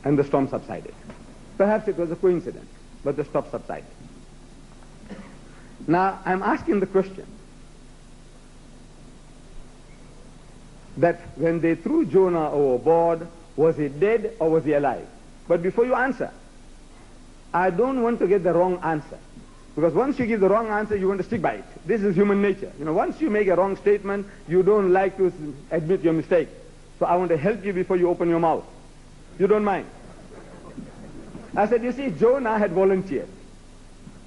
and the storm subsided. Perhaps it was a coincidence, but the storm subsided. Now, I'm asking the question that when they threw Jonah overboard, was he dead or was he alive? But before you answer, I don't want to get the wrong answer. Because once you give the wrong answer, you want to stick by it. This is human nature. You know, once you make a wrong statement, you don't like to admit your mistake. So I want to help you before you open your mouth. You don't mind? I said, you see, Jonah had volunteered.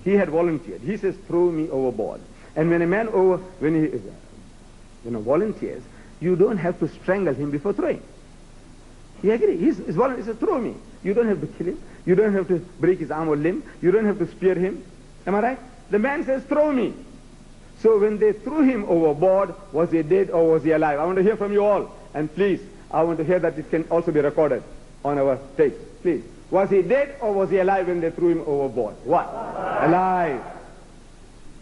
He had volunteered. He says, throw me overboard. And when a man volunteers, you don't have to strangle him before throwing. He agreed. He says, throw me. You don't have to kill him. You don't have to break his arm or limb. You don't have to spear him. Am I right? The man says, throw me. So when they threw him overboard, was he dead or was he alive? I want to hear from you all. And please, I want to hear that it can also be recorded on our tape. Please. Was he dead or was he alive when they threw him overboard? What? Alive.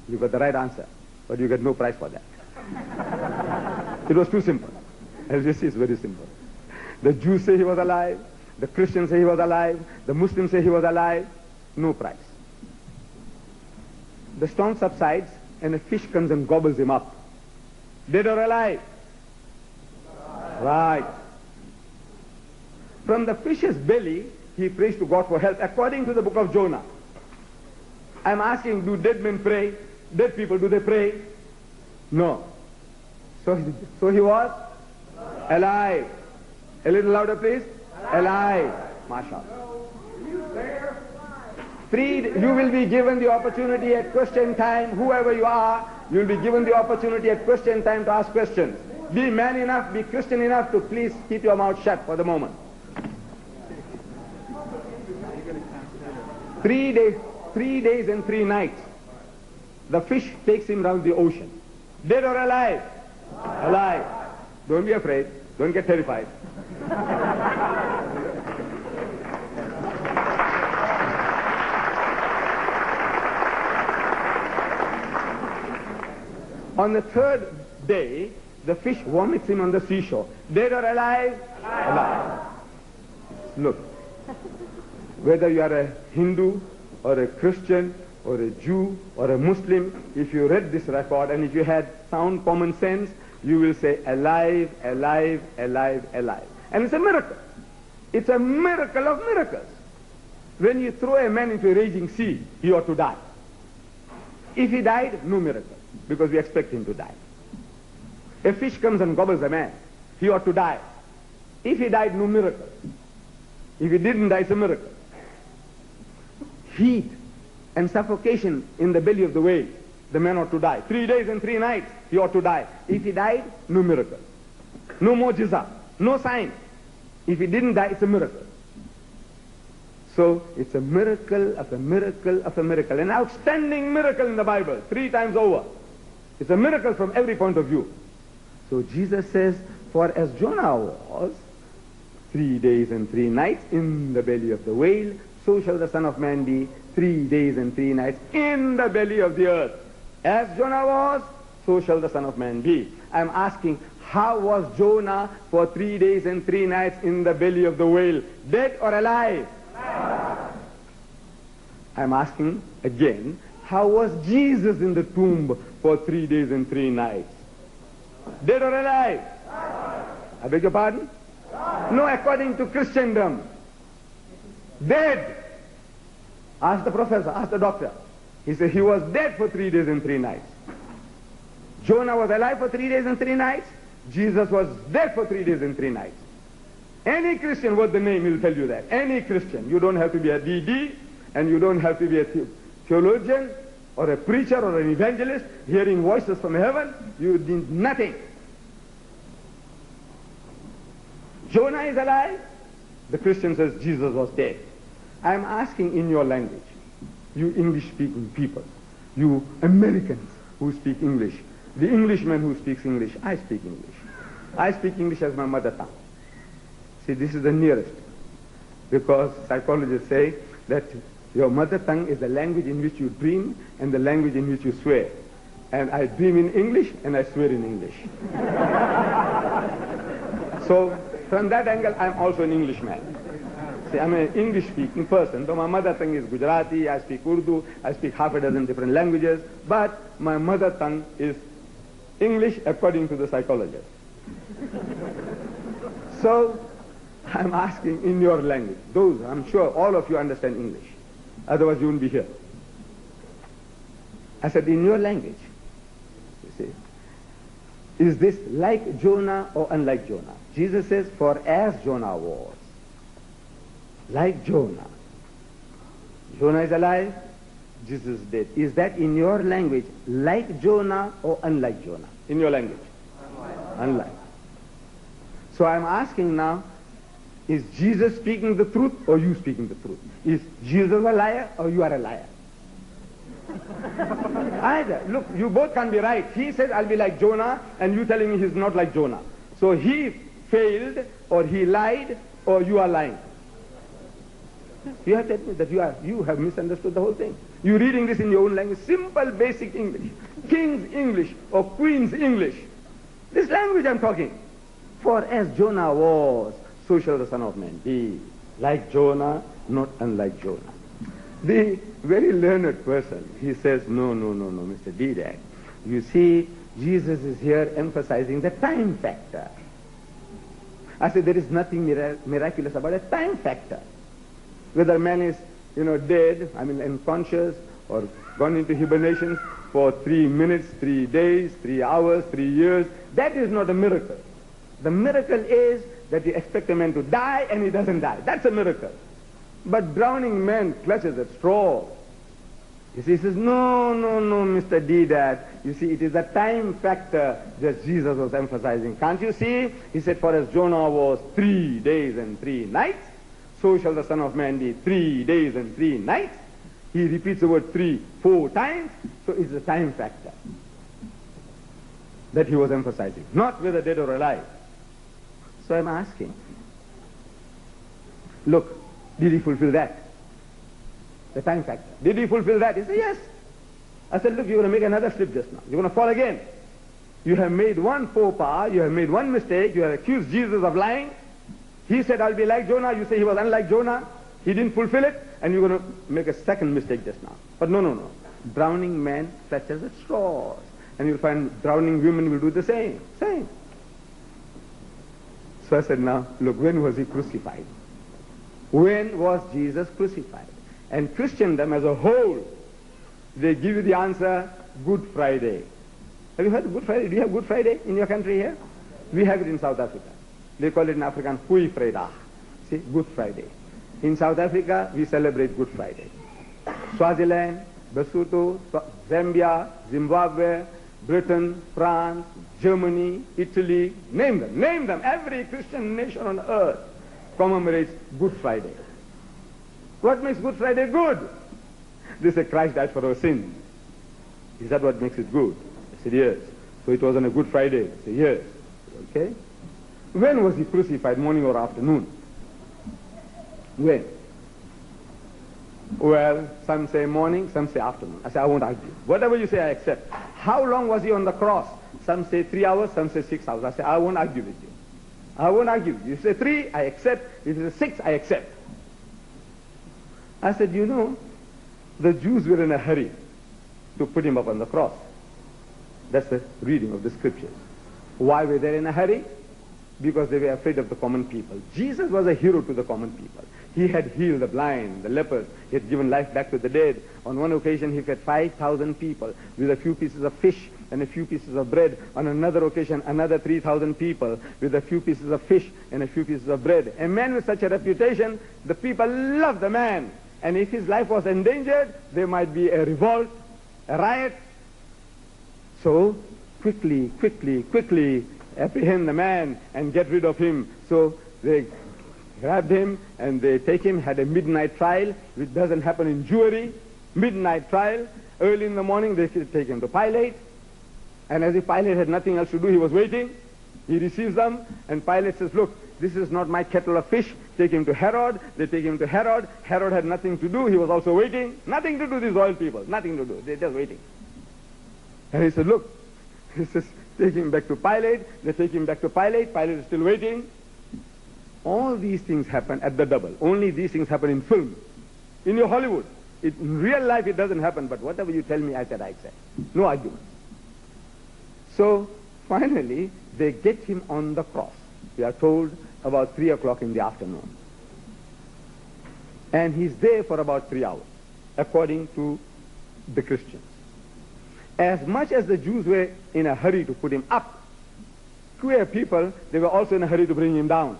You got the right answer, but you get no prize for that. It was too simple. As you see, it's very simple. The Jews say he was alive. The Christians say he was alive. The Muslims say he was alive. No prize. The storm subsides and a fish comes and gobbles him up. Dead or alive? Right. From the fish's belly, he prays to God for help, according to the book of Jonah. I'm asking, do dead men pray? Dead people, do they pray? No. So he was alive. A little louder, please. Alive. MashaAllah. You will be given the opportunity at question time, whoever you are, you will be given the opportunity at question time to ask questions. Be man enough, be Christian enough to please keep your mouth shut for the moment. 3 days and 3 nights, the fish takes him round the ocean. Dead or alive? Alive. Don't be afraid. Don't get terrified. On the 3rd day, the fish vomits him on the seashore. Dead or alive? Alive. Look, whether you are a Hindu or a Christian or a Jew or a Muslim, if you read this record and if you had sound common sense, you will say alive, alive, alive, alive. And it's a miracle. It's a miracle of miracles. When you throw a man into a raging sea, he ought to die. If he died, no miracle, because we expect him to die. A fish comes and gobbles a man, he ought to die. If he died, no miracle. If he didn't die, it's a miracle. Heat and suffocation in the belly of the whale, the man ought to die. 3 days and 3 nights, he ought to die. If he died, no miracle. No mu'jiza, no sign. If he didn't die, it's a miracle. So it's a miracle of a miracle of a miracle. An outstanding miracle in the Bible, 3 times over. It's a miracle from every point of view. So Jesus says, for as Jonah was 3 days and 3 nights in the belly of the whale, so shall the Son of Man be 3 days and 3 nights in the belly of the earth. As Jonah was, so shall the Son of Man be. I'm asking, how was Jonah for 3 days and 3 nights in the belly of the whale? Dead or alive? I'm asking again, how was Jesus in the tomb for 3 days and 3 nights? Dead or alive? I beg your pardon? No, according to Christendom. Dead. Ask the professor, ask the doctor. He said he was dead for 3 days and 3 nights. Jonah was alive for 3 days and 3 nights. Jesus was dead for 3 days and 3 nights. Any Christian worth the name will tell you that. Any Christian. You don't have to be a DD, and you don't have to be a theologian or a preacher or an evangelist hearing voices from heaven. You need nothing. Jonah is alive. The Christian says Jesus was dead. I am asking in your language, you English-speaking people, you Americans who speak English, the Englishman who speaks English, I speak English. I speak English as my mother tongue. See, this is the nearest, because psychologists say that your mother tongue is the language in which you dream and the language in which you swear. And I dream in English and I swear in English. So, from that angle, I'm also an Englishman. See, I'm an English-speaking person, though my mother tongue is Gujarati, I speak Urdu, I speak half a dozen different languages, but my mother tongue is English according to the psychologist. So, I'm asking in your language. Those, I'm sure all of you understand English. Otherwise you wouldn't be here. I said, in your language, you see, is this like Jonah or unlike Jonah? Jesus says, for as Jonah was, like Jonah. Jonah is alive, Jesus is dead. Is that in your language like Jonah or unlike Jonah? In your language? Unlike. So I'm asking now, is Jesus speaking the truth or you speaking the truth? Is Jesus a liar or you are a liar? Either. Look, you both can't be right. He says, I'll be like Jonah, and you telling me he's not like Jonah. So he failed, or he lied, or you are lying. You have to admit that you have misunderstood the whole thing. You're reading this in your own language, simple, basic English. King's English or Queen's English. This language I'm talking. For as Jonah was, so shall the Son of Man be. Like Jonah, not unlike Jonah. The very learned person, he says, no, Mr. Didak. You see, Jesus is here emphasizing the time factor. I said, there is nothing miraculous about a time factor. Whether man is, dead, unconscious, or gone into hibernation for 3 minutes, 3 days, 3 hours, 3 years, that is not a miracle. The miracle is that you expect a man to die and he doesn't die. That's a miracle. But drowning man clutches at straw. You see, he says, no, Mr. Didat. You see, it is the time factor that Jesus was emphasizing. Can't you see? He said, for as Jonah was 3 days and 3 nights, so shall the Son of Man be 3 days and 3 nights. He repeats the word 3, 4 times, so it's the time factor that he was emphasizing, not whether dead or alive. So I'm asking, look, did he fulfill that? The time factor. Did he fulfill that? He said, yes. I said, look, you're going to make another slip just now. You're going to fall again. You have made one faux pas, you have made one mistake, you have accused Jesus of lying. He said, I'll be like Jonah. You say he was unlike Jonah. He didn't fulfill it, and you're going to make a second mistake just now. But no. Drowning man clutches at straws. And you'll find drowning women will do the same. So I said, now, look, when was he crucified? When was Jesus crucified? And Christendom as a whole, they give you the answer, Good Friday. Have you heard of Good Friday? Do you have Good Friday in your country here? We have it in South Africa. They call it in African, Goeie Vrydag. See, Good Friday. In South Africa, we celebrate Good Friday. Swaziland, Lesotho, Zambia, Zimbabwe, Britain, France, Germany, Italy, name them. Every Christian nation on earth commemorates Good Friday. What makes Good Friday good? They say Christ died for our sins. Is that what makes it good? I said, yes. So it was on a Good Friday. I said, yes. Okay? When was he crucified, morning or afternoon? When? Well, some say morning, some say afternoon. I say, I won't argue. Whatever you say, I accept. How long was he on the cross? Some say 3 hours, some say 6 hours. I say, I won't argue with you. I won't argue. You say 3, I accept. If it's 6, I accept. I said, the Jews were in a hurry to put him up on the cross. That's the reading of the scriptures. Why were they in a hurry? Because they were afraid of the common people. Jesus was a hero to the common people. He had healed the blind, the lepers. He had given life back to the dead. On one occasion, he fed 5,000 people with a few pieces of fish and a few pieces of bread. On another occasion, another 3,000 people with a few pieces of fish and a few pieces of bread. A man with such a reputation, the people loved the man. And if his life was endangered, there might be a revolt, a riot. So, quickly, apprehend the man and get rid of him. So they grabbed him and they take him, had a midnight trial, which doesn't happen in Jewry. Midnight trial. Early in the morning they take him to Pilate. And as if Pilate had nothing else to do, he was waiting. He receives them and Pilate says, look, this is not my kettle of fish. Take him to Herod. They take him to Herod. Herod had nothing to do. He was also waiting. Nothing to do, these royal people. Nothing to do. They're just waiting. And he said, look, he says, take him back to Pilate. They take him back to Pilate. Pilate is still waiting. All these things happen at the double. Only these things happen in film. In your Hollywood. In real life it doesn't happen, but whatever you tell me, I said. No argument. So finally, they get him on the cross. We are told about 3 o'clock in the afternoon. And he's there for about 3 hours, according to the Christians. As much as the Jews were in a hurry to put him up, queer people, they were also in a hurry to bring him down.